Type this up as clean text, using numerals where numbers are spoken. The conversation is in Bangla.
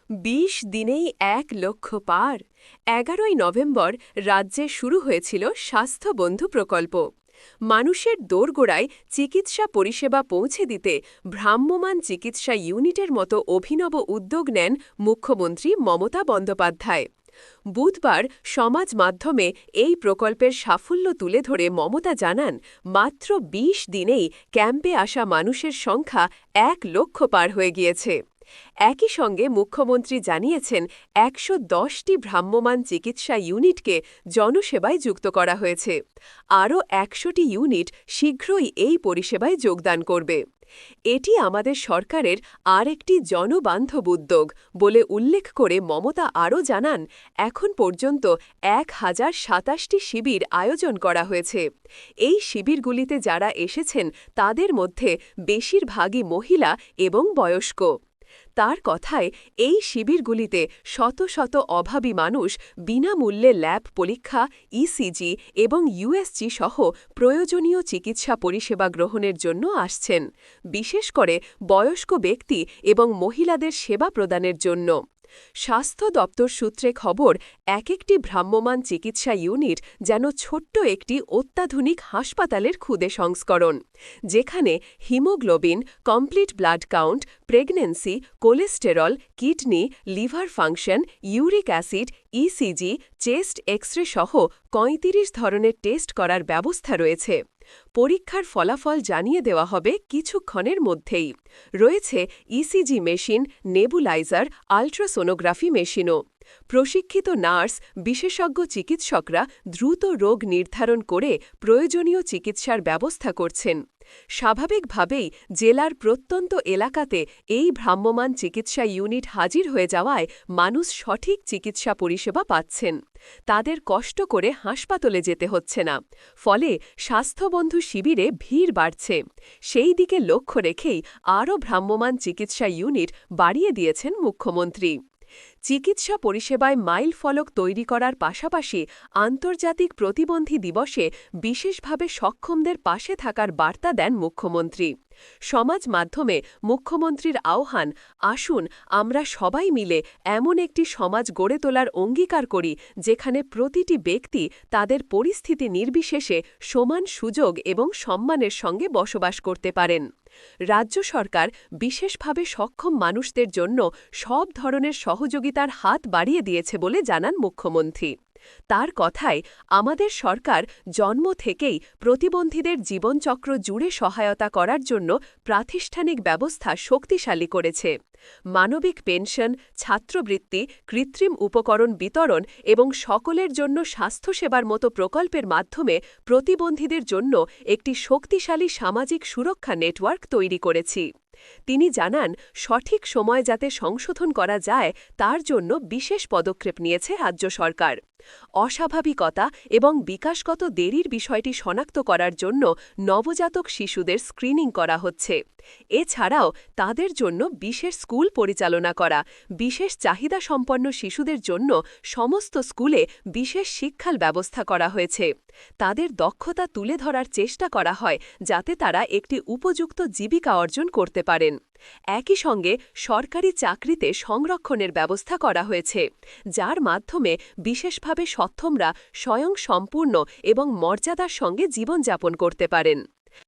২০ দিনেই ১ লক্ষ পার। ১১ই নভেম্বর রাজ্যে শুরু হয়েছিল স্বাস্থ্যবন্ধু প্রকল্প। মানুষের দোরগোড়ায় চিকিৎসা পরিষেবা পৌঁছে দিতে ভ্রাম্যমাণ চিকিৎসা ইউনিটের মতো অভিনব উদ্যোগ নেন মুখ্যমন্ত্রী মমতা বন্দ্যোপাধ্যায়। বুধবার সমাজ মাধ্যমে এই প্রকল্পের সাফল্য তুলে ধরে মমতা জানান, মাত্র ২০ দিনেই ক্যাম্পে আসা মানুষের সংখ্যা ১ লক্ষ পার হয়ে গিয়েছে। একই সঙ্গে মুখ্যমন্ত্রী জানিয়েছেন, ১১০টি ভ্রাম্যমাণ চিকিৎসা ইউনিটকে জনসেবায় যুক্ত করা হয়েছে। আরও ১০০টি ইউনিট শীঘ্রই এই পরিষেবায় যোগদান করবে। এটি আমাদের সরকারের আরেকটি জনবান্ধব উদ্যোগ বলে উল্লেখ করে মমতা আরও জানান, এখন পর্যন্ত ১,০২৭টি শিবির আয়োজন করা হয়েছে। এই শিবিরগুলিতে যারা এসেছেন তাদের মধ্যে বেশিরভাগই মহিলা এবং বয়স্ক। তার কথায়, এই শিবিরগুলিতে শত শত অভাবী মানুষ বিনামূল্যে ল্যাব পরীক্ষা, ইসিজি এবং ইউএসজি সহ প্রয়োজনীয় চিকিৎসা পরিষেবা গ্রহণের জন্য আসছেন, বিশেষ করে বয়স্ক ব্যক্তি এবং মহিলাদের সেবা প্রদানের জন্য। স্বাস্থ্য দপ্তর সূত্রে খবর, একটি ভ্রাম্যমাণ চিকিৎসা ইউনিট যেন ছোট্ট একটি অত্যাধুনিক হাসপাতালের ক্ষুদে সংস্করণ, যেখানে haemoglobin, complete blood count, pregnancy, cholesterol, kidney, liver function, uric acid, ECG, chest x ray সহ ৩৫ ধরনের টেস্ট করার ব্যবস্থা রয়েছে। পরীক্ষার ফলাফল জানিয়ে দেওয়া হবে কিছুক্ষণের মধ্যেই। রয়েছে ইসিজি মেশিন, নেবুলাইজার, আল্ট্রাসোনোগ্রাফি মেশিনও। প্রশিক্ষিত নার্স, বিশেষজ্ঞ চিকিৎসকরা দ্রুত রোগ নির্ধারণ করে প্রয়োজনীয় চিকিৎসার ব্যবস্থা করছেন। স্বাভাবিকভাবেই জেলার প্রত্যন্ত এলাকাতে এই ভ্রাম্যমাণ চিকিৎসা ইউনিট হাজির হয়ে যাওয়ায় মানুষ সঠিক চিকিৎসা পরিষেবা পাচ্ছেন। তাদের কষ্ট করে হাসপাতালে যেতে হচ্ছে না। ফলে স্বাস্থ্যবন্ধু শিবিরে ভিড় বাড়ছে। সেই দিকে লক্ষ্য রেখেই আরও ভ্রাম্যমাণ চিকিৎসা ইউনিট বাড়িয়ে দিয়েছেন মুখ্যমন্ত্রী। চিকিৎসা পরিষেবায় মাইল ফলক তৈরি করার পাশাপাশি আন্তর্জাতিক প্রতিবন্ধী দিবসে বিশেষভাবে সক্ষমদের পাশে থাকার বার্তা দেন মুখ্যমন্ত্রী। সমাজ মাধ্যমে মুখ্যমন্ত্রীর আহ্বান, আসুন আমরা সবাই মিলে এমন একটি সমাজ গড়ে তোলার অঙ্গীকার করি যেখানে প্রতিটি ব্যক্তি তাদের পরিস্থিতি নির্বিশেষে সমান সুযোগ এবং সম্মানের সঙ্গে বসবাস করতে পারেন। রাজ্য সরকার বিশেষভাবে সক্ষম মানুষদের জন্য সব ধরনের সহযোগিতার হাত বাড়িয়ে দিয়েছে বলে জানান মুখ্যমন্ত্রী। তার কথায়, আমাদের সরকার জন্ম থেকেই প্রতিবন্ধীদের জীবনচক্র জুড়ে সহায়তা করার জন্য প্রাতিষ্ঠানিক ব্যবস্থা শক্তিশালী করেছে। মানবিক পেনশন, ছাত্রবৃত্তি, কৃত্রিম উপকরণ বিতরণ এবং সকলের জন্য স্বাস্থ্যসেবার মতো প্রকল্পের মাধ্যমে প্রতিবন্ধীদের জন্য একটি শক্তিশালী সামাজিক সুরক্ষা নেটওয়ার্ক তৈরি করেছি। তিনি জানান, সঠিক সময় যাতে সংশোধন করা যায় তার জন্য বিশেষ পদক্ষেপ নিয়েছে রাজ্য সরকার। অস্বাভাবিকতা এবং বিকাশগত দেরির বিষয়টি শনাক্ত করার জন্য নবজাতক শিশুদের স্ক্রিনিং করা হচ্ছে। এছাড়াও তাদের জন্য বিশেষ স্কুল পরিচালনা করা, বিশেষ চাহিদাসম্পন্ন শিশুদের জন্য সমস্ত স্কুলে বিশেষ শিক্ষার ব্যবস্থা করা হয়েছে। তাদের দক্ষতা তুলে ধরার চেষ্টা করা হয় যাতে তারা একটি উপযুক্ত জীবিকা অর্জন করতে পারেন। একই সঙ্গে সরকারি চাকরিতে সংরক্ষণের ব্যবস্থা করা হয়েছে, যার মাধ্যমে বিশেষভাবে সক্ষমরা স্বয়ংসম্পূর্ণ এবং মর্যাদার সঙ্গে জীবনযাপন করতে পারেন।